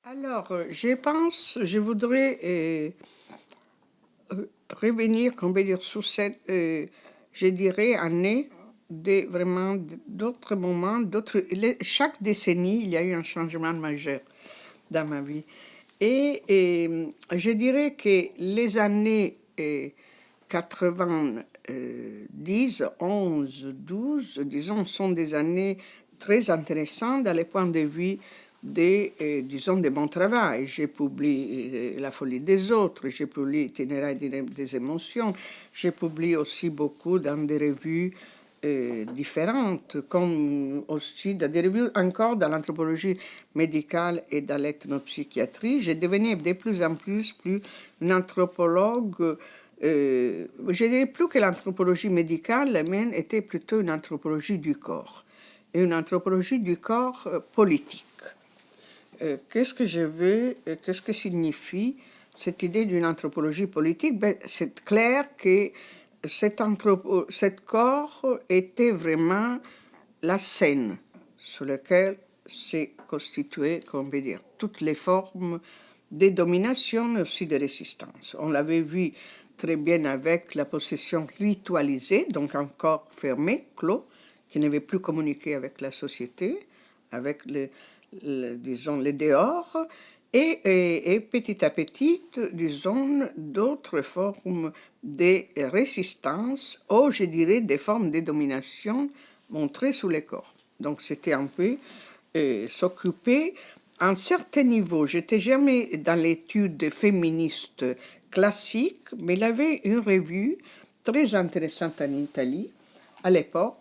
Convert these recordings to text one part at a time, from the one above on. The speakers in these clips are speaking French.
Alors, je voudrais revenir, on va dire, sur cette, je dirais, année, vraiment d'autres moments, chaque décennie, il y a eu un changement majeur dans ma vie. Et je dirais que les années 90, 11, 12, disons, sont des années très intéressantes dans les points de vue disons, de mon travail. J'ai publié La folie des autres, j'ai publié Itinéraire des émotions, j'ai publié aussi beaucoup dans des revues différentes, comme aussi dans des revues encore dans l'anthropologie médicale et dans l'ethnopsychiatrie. J'ai devenu de plus en plus une anthropologue. Je dirais plus que l'anthropologie médicale, la mienne était plutôt une anthropologie du corps, et une anthropologie du corps politique. Qu'est-ce que je veux, qu'est-ce que signifie cette idée d'une anthropologie politique? C'est clair que cet corps était vraiment la scène sur laquelle s'est constituée, comment dire, toutes les formes de domination, mais aussi de résistance. On l'avait vu très bien avec la possession ritualisée, donc un corps fermé, clos, qui ne veut plus communiquer avec la société, avec disons, les dehors, et petit à petit, disons, d'autres formes de résistance, ou je dirais des formes de domination montrées sous les corps. Donc c'était un peu s'occuper à un certain niveau. Je n'étais jamais dans l'étude féministe classique, mais il y avait une revue très intéressante en Italie à l'époque,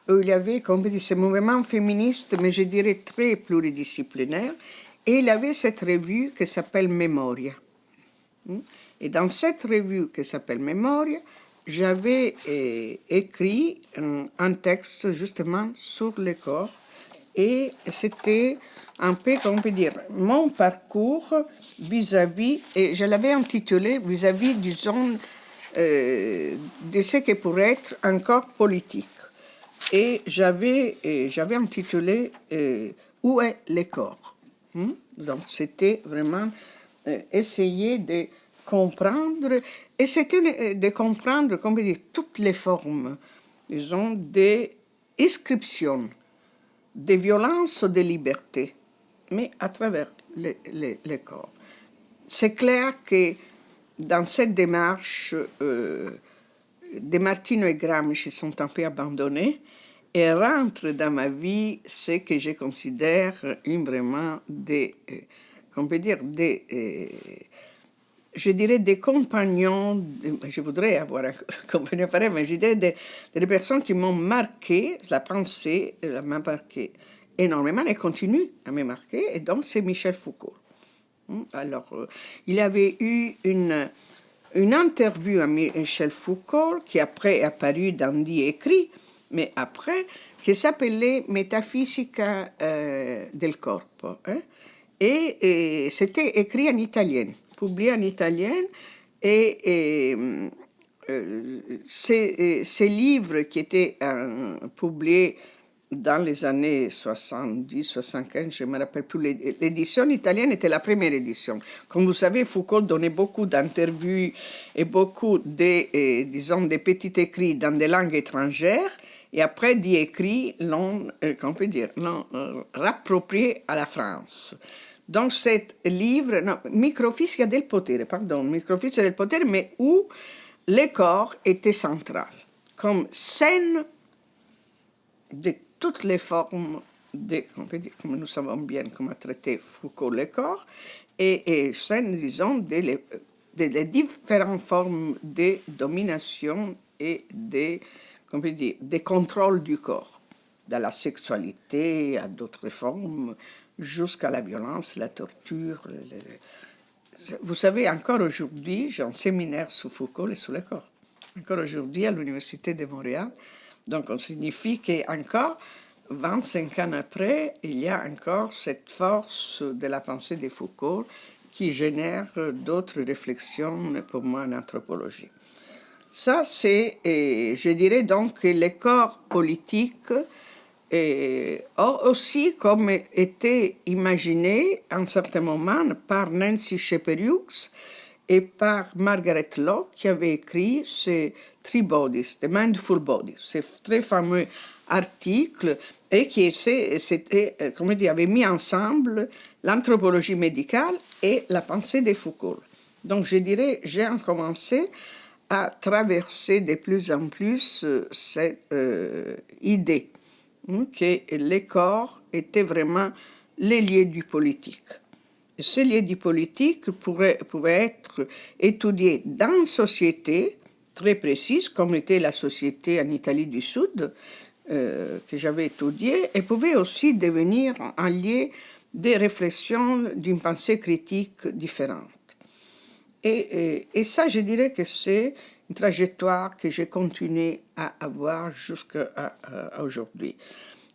où il y avait, comme on dit, ce mouvement féministe, mais je dirais très pluridisciplinaire, et il y avait cette revue qui s'appelle Memoria. Et dans cette revue qui s'appelle Memoria, j'avais écrit un texte justement sur le corps, et c'était un peu, comment on peut dire, mon parcours vis-à-vis, et je l'avais intitulé vis-à-vis, disons, de ce qui pourrait être un corps politique. Et j'avais intitulé Où est le corps? Donc c'était vraiment essayer de comprendre, et c'était de comprendre, comment dire, toutes les formes, disons, d'inscription, de violence ou de liberté, mais à travers le corps. C'est clair que dans cette démarche, De Martino et Gramsci sont un peu abandonnés et rentrent dans ma vie ce que je considère vraiment comment on peut dire, je dirais des compagnons, je voudrais avoir un compagnon pareil, mais je dirais des personnes qui m'ont marqué, la pensée m'a marqué énormément et continue à me marquer, et donc c'est Michel Foucault. Alors, il avait eu une interview à Michel Foucault, qui après est apparue dans Die écrit, mais après, qui s'appelait Metaphysica del Corpo. Et c'était écrit en italien, publié en italien, et ces livres qui étaient publiés dans les années 70, 75, je ne me rappelle plus, l'édition italienne était la première édition. Comme vous savez, Foucault donnait beaucoup d'interviews et beaucoup disons, de petits écrits dans des langues étrangères, et après, des écrits l'ont, comment on peut dire, l'ont rapproprié à la France. Donc, cet livre, non, Microfisica del potere, pardon, Microfisica del potere, mais où le corps était central, comme scène de toutes les formes, comme nous savons bien comment traiter Foucault le corps, et scène, disons, des différentes formes de domination et de contrôle du corps, de la sexualité à d'autres formes, jusqu'à la violence, la torture. Vous savez, encore aujourd'hui, j'ai un séminaire sur Foucault et sur le corps. Encore aujourd'hui, à l'Université de Montréal. Donc, on signifie qu'encore 25 ans après, il y a encore cette force de la pensée de Foucault qui génère d'autres réflexions pour moi en anthropologie. Ça, c'est, je dirais donc, que les corps politiques Et aussi comme était imaginé à un certain moment par Nancy Scheper-Hughes et par Margaret Lock, qui avait écrit ces Three Bodies, The Mindful Bodies, ces très fameux articles, et qui avait mis ensemble l'anthropologie médicale et la pensée de Foucault. Donc je dirais, j'ai commencé à traverser de plus en plus cette idée que les corps étaient vraiment les lieux du politique. Et ces lieux du politique pouvaient être étudiés dans une société très précise, comme était la société en Italie du Sud, que j'avais étudiée, et pouvaient aussi devenir un lieu de réflexion d'une pensée critique différente. Et ça, je dirais que c'est une trajectoire que j'ai continué à avoir jusqu'à aujourd'hui.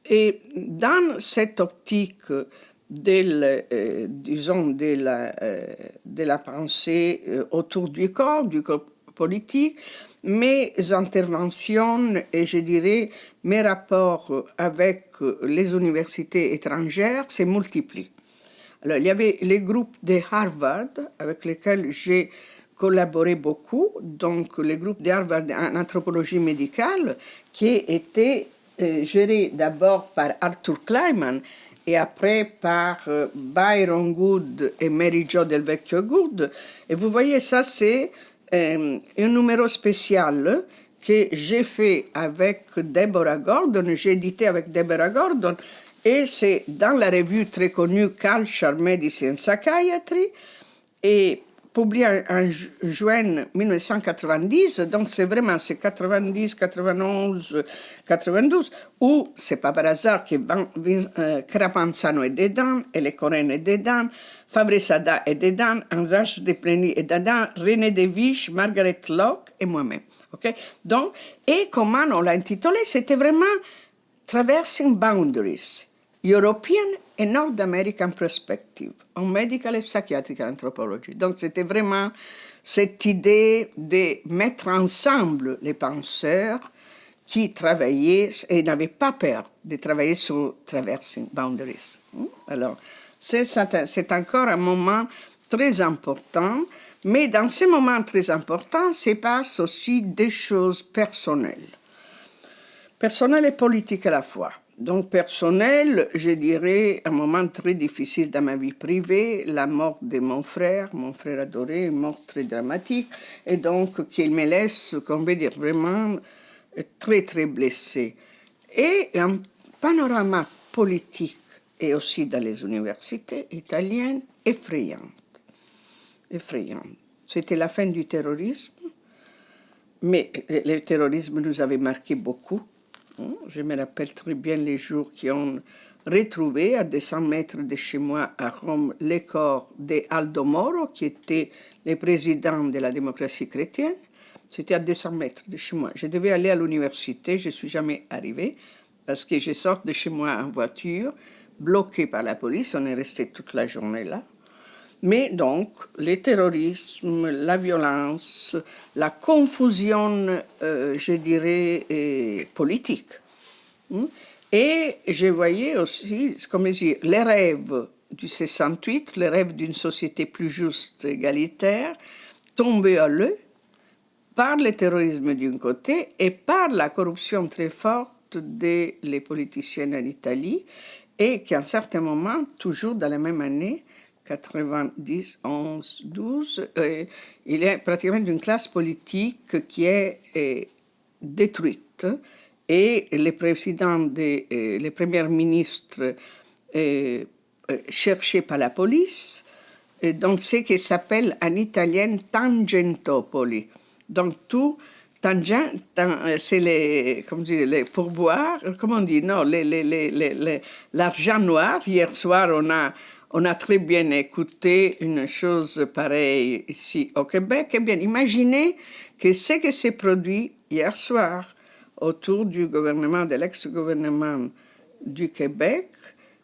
Et dans cette optique disons, de la pensée autour du corps politique, mes interventions et je dirais mes rapports avec les universités étrangères se multiplient. Alors, il y avait les groupes de Harvard avec lesquels j'ai collaboré beaucoup, donc le groupe de Harvard en anthropologie médicale qui était géré d'abord par Arthur Kleinman et après par Byron Good et Mary Jo Del Vecchio Good. Et vous voyez, ça c'est un numéro spécial que j'ai fait avec Deborah Gordon, j'ai édité avec Deborah Gordon, et c'est dans la revue très connue Culture, Medicine, Psychiatry, et publié en juin 1990, donc c'est vraiment c'est 90, 91, 92, où c'est pas par hasard que Crapanzano est dedans, Elecoren est dedans, Fabresada est dedans, Andras de Pleny est dedans, René Devich, Margaret Lock et moi-même. Okay? Donc, et comment on l'a intitulé, c'était vraiment Traversing Boundaries, European and North American Perspective on Medical and Psychiatric Anthropology. Donc, c'était vraiment cette idée de mettre ensemble les penseurs qui travaillaient et n'avaient pas peur de travailler sur Traversing Boundaries. Alors, c'est encore un moment très important, mais dans ces moments très importants, se passent aussi des choses personnelles. Personnelles et politiques à la fois. Donc personnel, je dirais, un moment très difficile dans ma vie privée, la mort de mon frère adoré, une mort très dramatique, et donc qui me laisse, on peut dire, vraiment très très blessée. Et un panorama politique, et aussi dans les universités italiennes, effrayant. C'était la fin du terrorisme, mais le terrorisme nous avait marqué beaucoup. Je me rappelle très bien les jours qui ont retrouvé à 200 mètres de chez moi à Rome les corps d'Aldo Moro, qui était le président de la démocratie chrétienne. C'était à 200 mètres de chez moi. Je devais aller à l'université, je ne suis jamais arrivée parce que je sors de chez moi en voiture, bloquée par la police, on est resté toute la journée là. Mais donc, le terrorisme, la violence, la confusion, je dirais, politique. Et je voyais aussi, comme dire, les rêves du 68, les rêves d'une société plus juste, égalitaire, tomber à l'eau par le terrorisme d'un côté et par la corruption très forte des politiciens en Italie, et qu'à un certain moment, toujours dans la même année, 90, 11, 12, il y a pratiquement une classe politique qui est détruite et les présidents, les premiers ministres cherchés par la police, donc ce qui s'appelle en italien tangentopoli. Donc tout, c'est les pourboires, comment on dit, non, l'argent noir. Hier soir, on a très bien écouté une chose pareille ici au Québec. Eh bien, imaginez que ce qui s'est produit hier soir autour du gouvernement, de l'ex-gouvernement du Québec,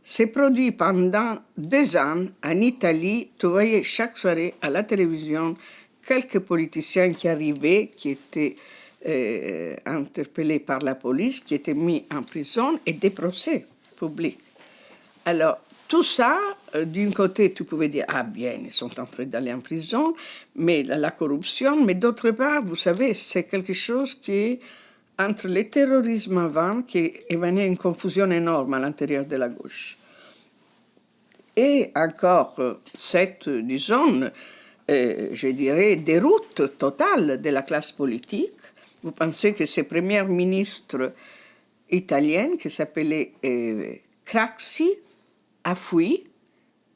s'est produit pendant 2 ans en Italie. Tu voyais chaque soirée à la télévision quelques politiciens qui arrivaient, qui étaient interpellé par la police, qui était mis en prison et des procès publics. Alors, tout ça, d'un côté, tu pouvais dire, ah bien, ils sont en train d'aller en prison, mais la corruption, mais d'autre part, vous savez, c'est quelque chose qui est entre le terrorisme avant, qui émanait une confusion énorme à l'intérieur de la gauche, et encore cette, disons, je dirais, déroute totale de la classe politique. Vous pensez que ce premier ministre italien, qui s'appelait Craxi, a fui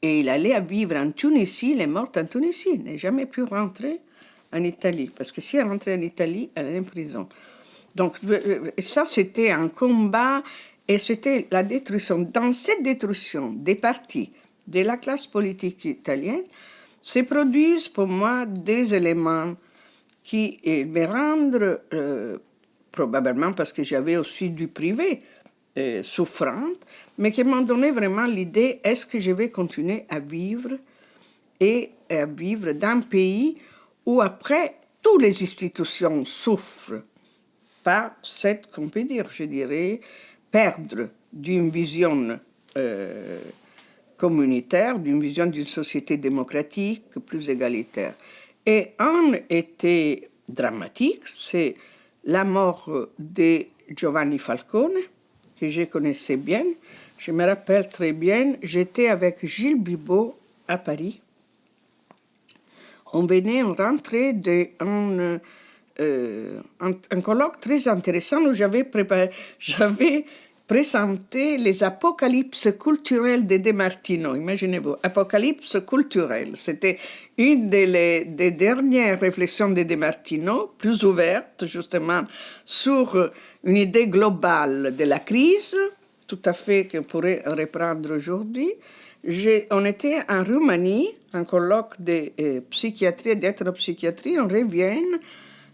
et il allait vivre en Tunisie, il est mort en Tunisie, il n'a jamais pu rentrer en Italie, parce que si elle rentrait en Italie, elle est en prison. Donc ça, c'était un combat et c'était la destruction. Dans cette destruction des partis, de la classe politique italienne, se produisent pour moi des éléments qui me rendent, probablement parce que j'avais aussi du privé, souffrante, mais qui m'ont donné vraiment l'idée, est-ce que je vais continuer à vivre et à vivre dans un pays où après, toutes les institutions souffrent par cette, qu'on peut dire, je dirais, perdre d'une vision communautaire, d'une vision d'une société démocratique plus égalitaire. Et un été dramatique, c'est la mort de Giovanni Falcone, que je connaissais bien. Je me rappelle très bien, j'étais avec Gilles Bibeau à Paris. On rentrait d'un un colloque très intéressant où j'avais présenté les apocalypses culturelles de De Martino. Imaginez-vous, apocalypse culturelle. C'était une des dernières réflexions de De Martino, plus ouverte justement sur une idée globale de la crise, tout à fait qu'on pourrait reprendre aujourd'hui. On était en Roumanie, un colloque de psychiatrie et d'ethropsychiatrie, on revient.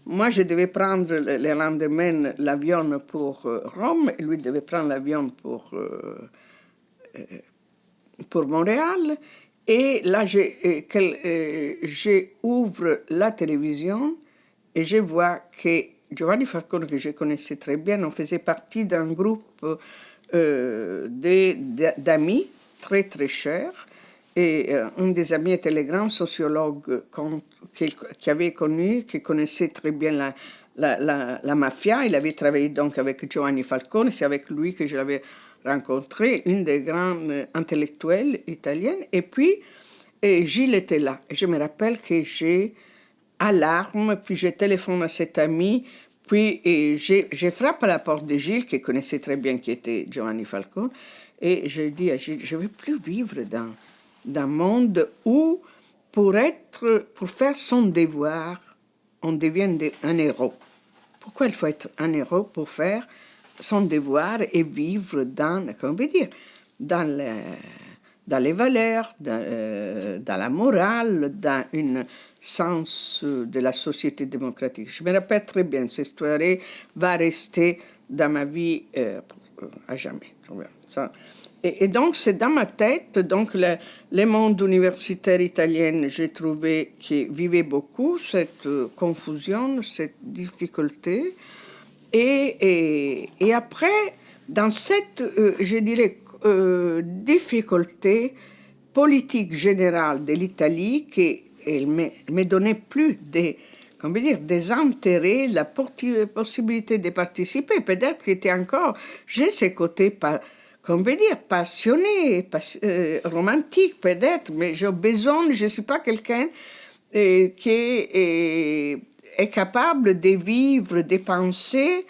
Moi, je devais prendre le lendemain l'avion pour Rome, et lui devait prendre l'avion pour Montréal. Et là, j'ouvre la télévision et je vois que Giovanni Falcone, que je connaissais très bien, on faisait partie d'un groupe d'amis très très chers. Et un des amis était le grand sociologue qui avait connu, qui connaissait très bien la mafia. Il avait travaillé donc avec Giovanni Falcone, c'est avec lui que je l'avais rencontré, une des grandes intellectuelles italiennes. Et puis, Gilles était là. Et je me rappelle que j'ai alarme, puis je téléphone à cet ami, puis je frappe à la porte de Gilles, qui connaissait très bien qui était Giovanni Falcone, et je dis à Gilles, je ne veux plus vivre d'un monde où, pour faire son devoir, on devient un héros. Pourquoi il faut être un héros pour faire son devoir et vivre dans, comment on peut dire, dans les valeurs, dans la morale, dans un sens de la société démocratique. Je me rappelle très bien, cette histoire va rester dans ma vie à jamais. Ça. Et donc, c'est dans ma tête, donc le monde universitaire italien, j'ai trouvé qu'il vivait beaucoup cette confusion, cette difficulté. Et après, dans cette, je dirais, difficulté politique générale de l'Italie, qui me donnait plus des intérêts, la possibilité de participer. Peut-être qu'il était encore, j'ai ce côté passionné, romantique peut-être, mais j'ai besoin, je ne suis pas quelqu'un qui est capable de vivre, de penser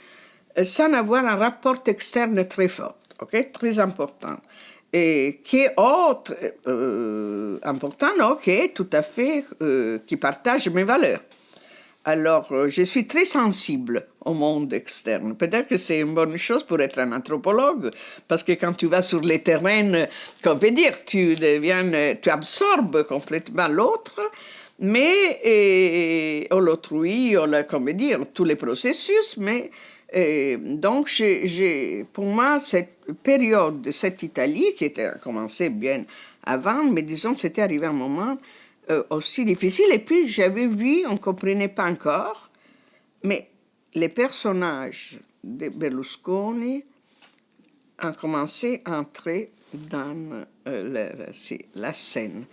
sans avoir un rapport externe très fort, très important. Et qui est autre, important, tout à fait, qui partage mes valeurs. Alors, je suis très sensible au monde externe. Peut-être que c'est une bonne chose pour être un anthropologue, parce que quand tu vas sur les terrains, qu'on peut dire, tu absorbes complètement l'autre, mais, ou l'autrui, comment dire, tous les processus, mais donc, pour moi, cette période de cette Italie, qui a commencé bien avant, mais disons, c'était arrivé un moment aussi difficile. Et puis, j'avais vu, on ne comprenait pas encore, mais les personnages de Berlusconi ont commencé à entrer dans la scène.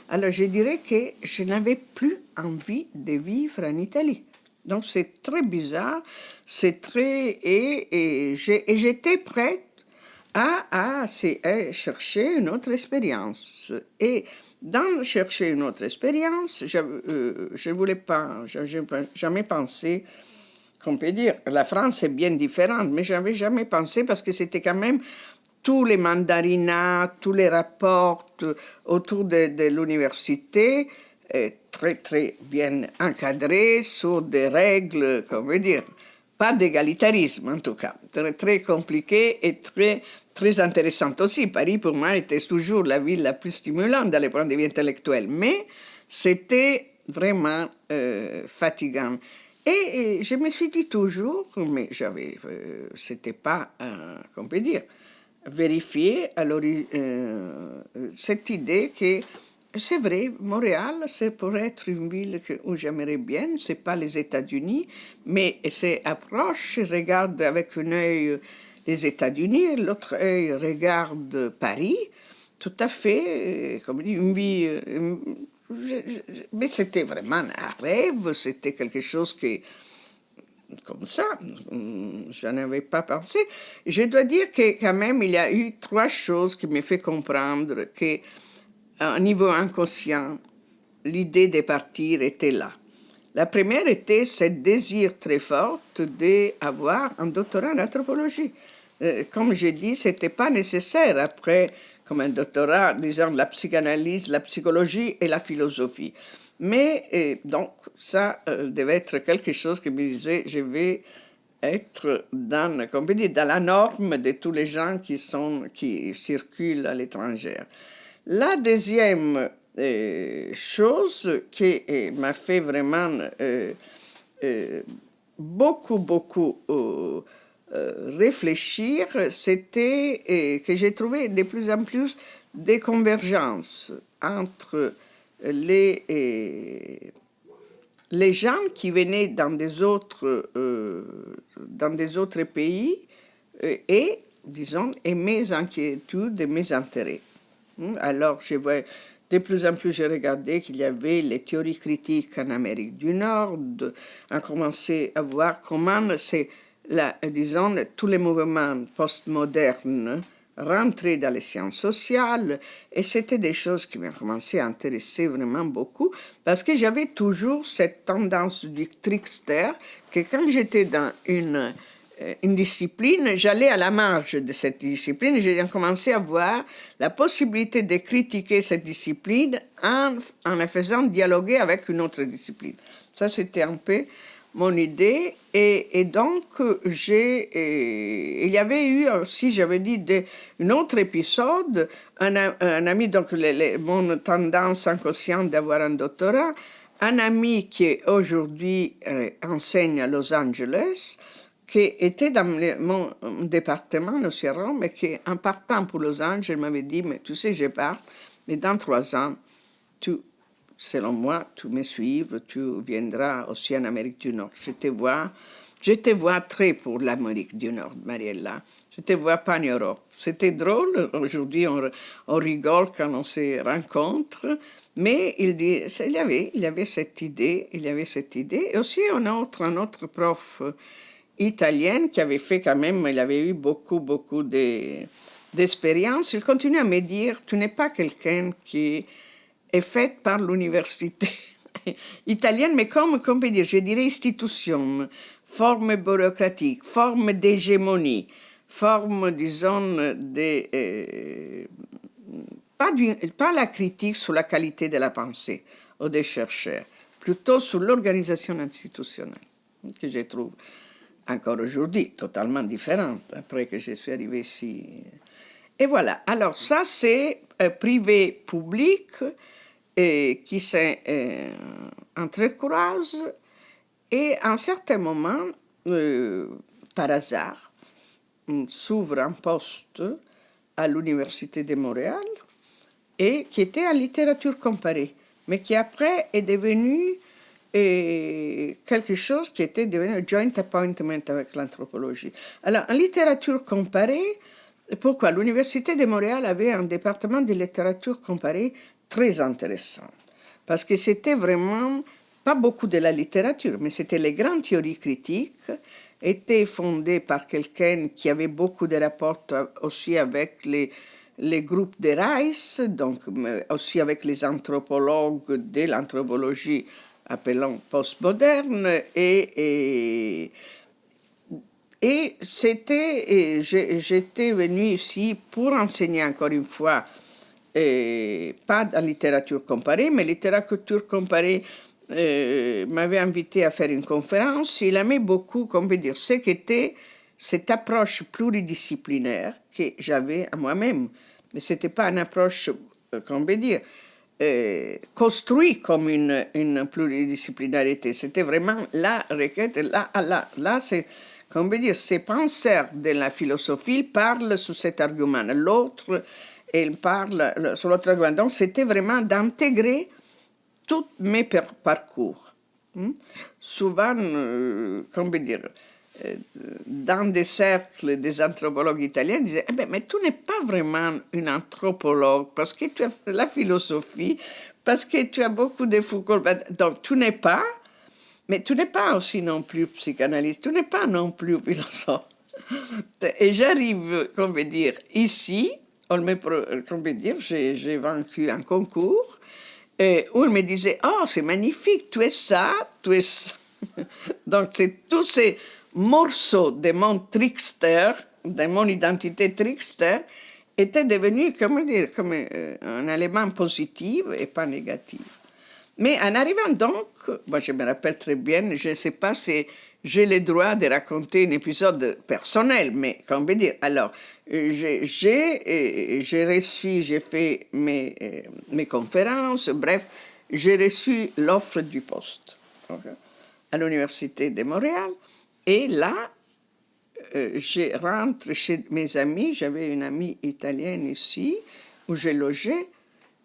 Alors je dirais que je n'avais plus envie de vivre en Italie. Donc c'est très bizarre, c'est très... Et j'étais prête à chercher une autre expérience. Et dans chercher une autre expérience, je ne voulais pas, je n'ai jamais pensé qu'on peut dire, la France est bien différente, mais je n'avais jamais pensé parce que c'était quand même tous les mandarinats, tous les rapports autour de l'université, très, très bien encadrés sur des règles, comment dire, pas d'égalitarisme en tout cas, très, très compliqué et très, très intéressant aussi. Paris, pour moi, était toujours la ville la plus stimulante dans les points de vue intellectuels, mais c'était vraiment fatigant. Et je me suis dit toujours, mais c'était pas, qu'on peut dire, vérifié alors, cette idée que c'est vrai, Montréal, c'est pour être une ville où j'aimerais bien, c'est pas les États-Unis, mais c'est approche, je regarde avec un œil les États-Unis, et l'autre œil regarde Paris, tout à fait, comme dit, une vie... mais c'était vraiment un rêve, c'était quelque chose qui, comme ça, je n'avais pas pensé. Je dois dire que quand même, il y a eu 3 choses qui me font comprendre que, à un niveau inconscient, l'idée de partir était là. La première était ce désir très fort d'avoir un doctorat en anthropologie. Comme j'ai dit, ce n'était pas nécessaire après, comme un doctorat, disons, la psychanalyse, la psychologie et la philosophie. Mais donc, ça devait être quelque chose qui me disait, je vais être dans, comme on dit, dans la norme de tous les gens qui circulent à l'étranger. La deuxième chose qui m'a fait vraiment beaucoup réfléchir, c'était que j'ai trouvé de plus en plus des convergences entre les gens qui venaient dans des autres pays et, disons, et mes inquiétudes et mes intérêts. Alors, je vois, de plus en plus, j'ai regardé qu'il y avait les théories critiques en Amérique du Nord. On commençait à voir comment disons, tous les mouvements postmodernes rentraient dans les sciences sociales. Et c'était des choses qui m'ont commencé à intéresser vraiment beaucoup parce que j'avais toujours cette tendance du trickster que quand j'étais dans une discipline, j'allais à la marge de cette discipline et j'ai commencé à voir la possibilité de critiquer cette discipline en la faisant dialoguer avec une autre discipline. Ça, c'était un peu mon idée. Et donc, il y avait eu aussi, j'avais dit, un autre épisode, un ami, donc mon tendance inconsciente d'avoir un doctorat, un ami qui aujourd'hui enseigne à Los Angeles, qui était dans mon département, au Sierra, mais qui, en partant pour Los Angeles, m'avait dit, mais tu sais, je pars, mais dans 3 ans, selon moi, tu me suivras, tu viendras aussi en Amérique du Nord. Je te vois très pour l'Amérique du Nord, Mariella. Je te vois pas en Europe. C'était drôle, aujourd'hui on rigole quand on se rencontre, mais il y avait cette idée, Et aussi un autre prof italienne qui avait fait quand même, il avait eu beaucoup d'expérience. Il continue à me dire, tu n'es pas quelqu'un qui est fait par l'université italienne, mais comme on peut dire, je dirais institution, forme bureaucratique, forme d'hégémonie, forme, disons, pas la critique sur la qualité de la pensée ou des chercheurs, plutôt sur l'organisation institutionnelle, que je trouve encore aujourd'hui totalement différente, après que je suis arrivée ici. Et voilà, alors ça c'est privé-public qui s'entrecroisent et à un certain moment, par hasard, s'ouvre un poste à l'Université de Montréal et qui était en littérature comparée, mais qui après est devenu et quelque chose qui était devenu joint appointment avec l'anthropologie. Alors, en littérature comparée, pourquoi? L'Université de Montréal avait un département de littérature comparée très intéressant, parce que c'était vraiment pas beaucoup de la littérature, mais c'était les grandes théories critiques, étaient fondées par quelqu'un qui avait beaucoup de rapports aussi avec les groupes de Rice, donc aussi avec les anthropologues de l'anthropologie appelons postmoderne, et j'étais venue ici pour enseigner encore une fois, pas en littérature comparée, mais littérature comparée m'avait invité à faire une conférence. Il aimait beaucoup, comme veut dire, ce qu'était cette approche pluridisciplinaire que j'avais à moi-même. Mais ce n'était pas une approche, comment veut dire, construite comme une pluridisciplinarité. C'était vraiment la requête. Là c'est, comment veut dire, ces penseurs de la philosophie parlent sous cet argument. L'autre, il parle sur l'autre argument. Donc, c'était vraiment d'intégrer tous mes parcours. Souvent, comment dire, dans des cercles des anthropologues italiens, ils disaient mais tu n'es pas vraiment une anthropologue parce que tu as fait la philosophie, parce que tu as beaucoup de Foucault. Donc, tu n'es pas, mais tu n'es pas aussi non plus psychanalyste, tu n'es pas non plus philosophe. Et j'arrive, comment dire, ici, comment dire, j'ai vaincu un concours. Où il me disait, oh, c'est magnifique, tu es ça, tu es ça. Donc, c'est tous ces morceaux de mon trickster, de mon identité trickster, étaient devenus, comment dire, comme un élément positif et pas négatif. Mais en arrivant donc, moi je me rappelle très bien, je ne sais pas si j'ai le droit de raconter un épisode personnel, mais comment dire, alors, j'ai reçu, j'ai fait mes conférences, bref, j'ai reçu l'offre du poste à l'Université de Montréal, et là, je rentre chez mes amis, j'avais une amie italienne ici, où j'ai logé,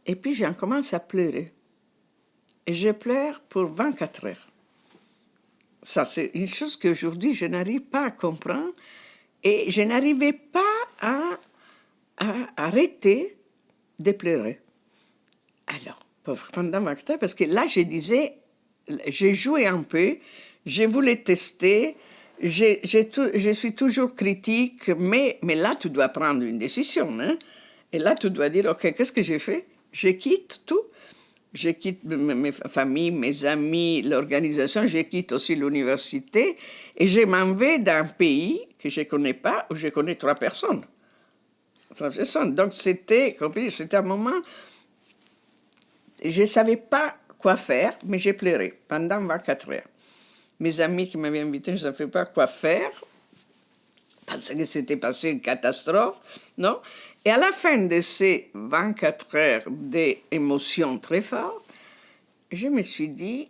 et puis j'ai commencé à pleurer. Et je pleure pour 24 heures. Ça, c'est une chose qu'aujourd'hui, je n'arrive pas à comprendre. Et je n'arrivais pas à arrêter de pleurer. Alors, pendant 24 heures, parce que là, je disais, j'ai joué un peu, je voulais tester, je suis toujours critique, mais là, tu dois prendre une décision. Hein? Et là, tu dois dire, OK, qu'est-ce que j'ai fait? Je quitte tout. Je quitte mes familles, mes amis, l'organisation, je quitte aussi l'université et je m'en vais d'un pays que je ne connais pas, où je connais 3 personnes. Donc c'était un moment, je ne savais pas quoi faire, mais j'ai pleuré pendant 24 heures. Mes amis qui m'avaient invité, je ne savais pas quoi faire, parce que c'était passé une catastrophe, non? Et à la fin de ces 24 heures d'émotions très fortes, je me suis dit,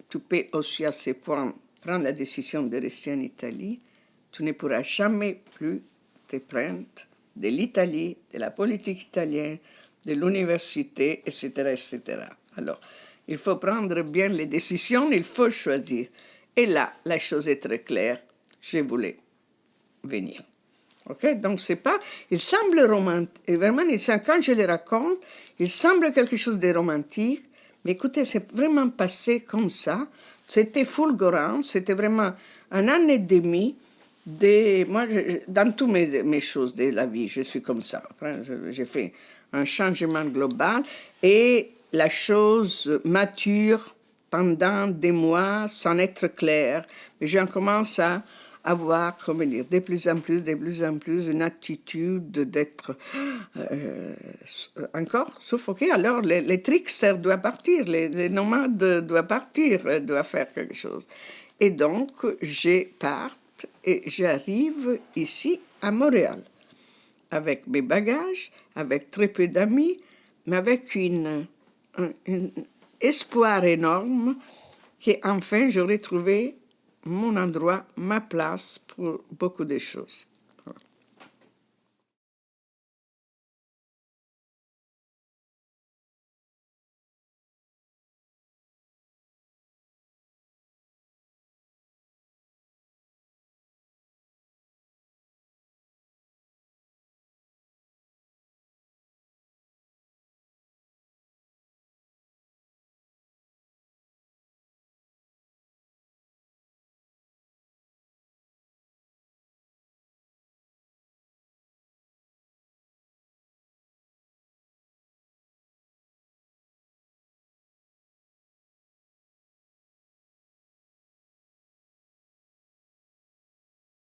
tu peux aussi à ce point prendre la décision de rester en Italie, tu ne pourras jamais plus te prendre de l'Italie, de la politique italienne, de l'université, etc., etc. Alors, il faut prendre bien les décisions, il faut choisir. Et là, la chose est très claire, je voulais venir. Okay? Donc, c'est pas... Il semble romantique, et vraiment, quand je le raconte, il semble quelque chose de romantique, mais écoutez, c'est vraiment passé comme ça. C'était fulgurant, c'était vraiment un an et demi moi, dans toutes mes choses de la vie, je suis comme ça. J'ai fait un changement global et la chose mature pendant des mois sans être claire. J'en commence à avoir, comment dire, de plus en plus une attitude d'être encore suffoqué. Alors les tricksters doivent partir, les nomades doivent partir, doivent faire quelque chose. Et donc, je pars et j'arrive ici à Montréal avec mes bagages, avec très peu d'amis, mais avec un espoir énorme qu'enfin j'aurais trouvé mon endroit, ma place pour beaucoup de choses.